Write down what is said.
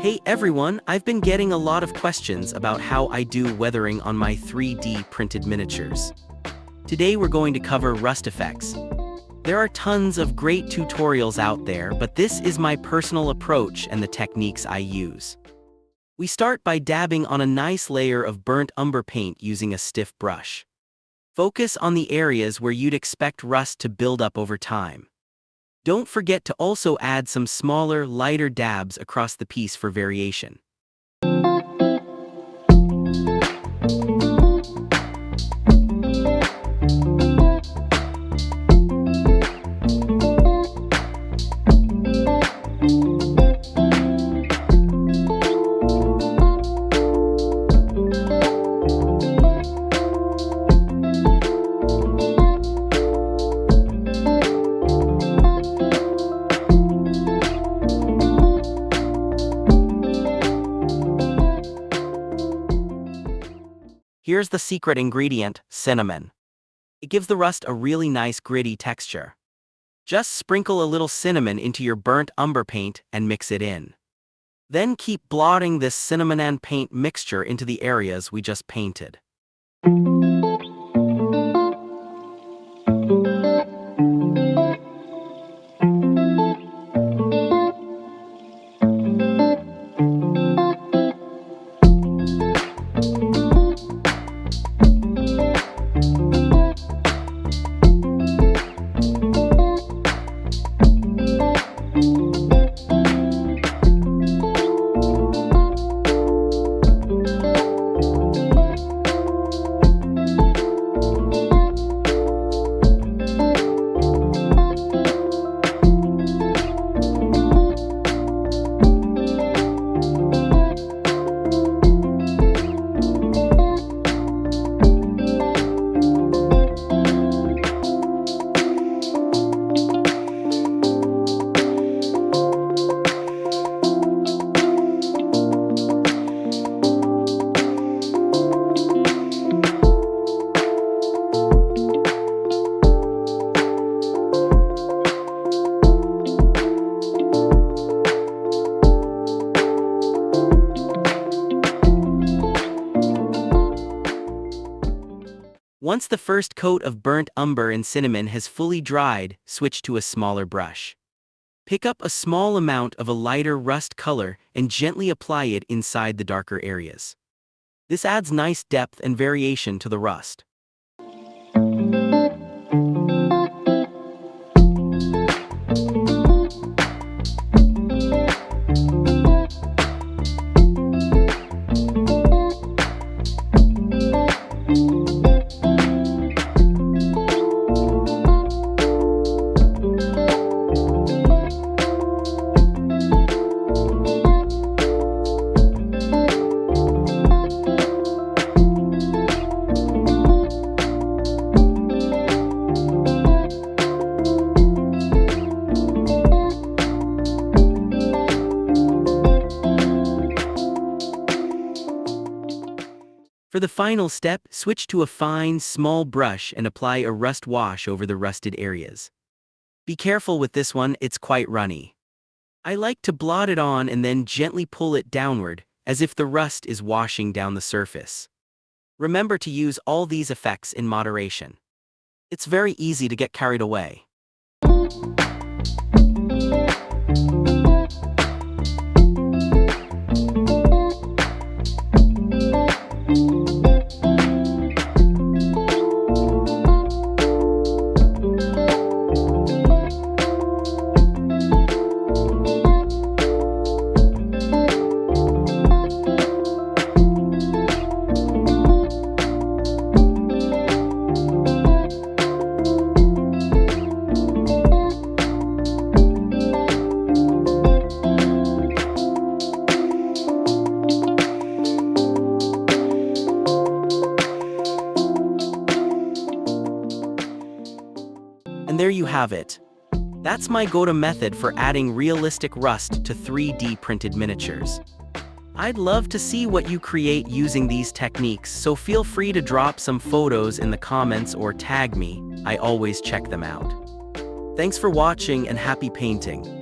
Hey everyone, I've been getting a lot of questions about how I do weathering on my 3D printed miniatures. Today we're going to cover rust effects. There are tons of great tutorials out there, but this is my personal approach and the techniques I use. We start by dabbing on a nice layer of burnt umber paint using a stiff brush. Focus on the areas where you'd expect rust to build up over time. Don't forget to also add some smaller, lighter dabs across the piece for variation. Here's the secret ingredient, cinnamon. It gives the rust a really nice gritty texture. Just sprinkle a little cinnamon into your burnt umber paint and mix it in. Then keep blotting this cinnamon and paint mixture into the areas we just painted. Once the first coat of burnt umber and cinnamon has fully dried, switch to a smaller brush. Pick up a small amount of a lighter rust color and gently apply it inside the darker areas. This adds nice depth and variation to the rust. For the final step, switch to a fine, small brush and apply a rust wash over the rusted areas. Be careful with this one, it's quite runny. I like to blot it on and then gently pull it downward, as if the rust is washing down the surface. Remember to use all these effects in moderation. It's very easy to get carried away. And there you have it. That's my go-to method for adding realistic rust to 3D printed miniatures. I'd love to see what you create using these techniques, so feel free to drop some photos in the comments or tag me. I always check them out. Thanks for watching and happy painting.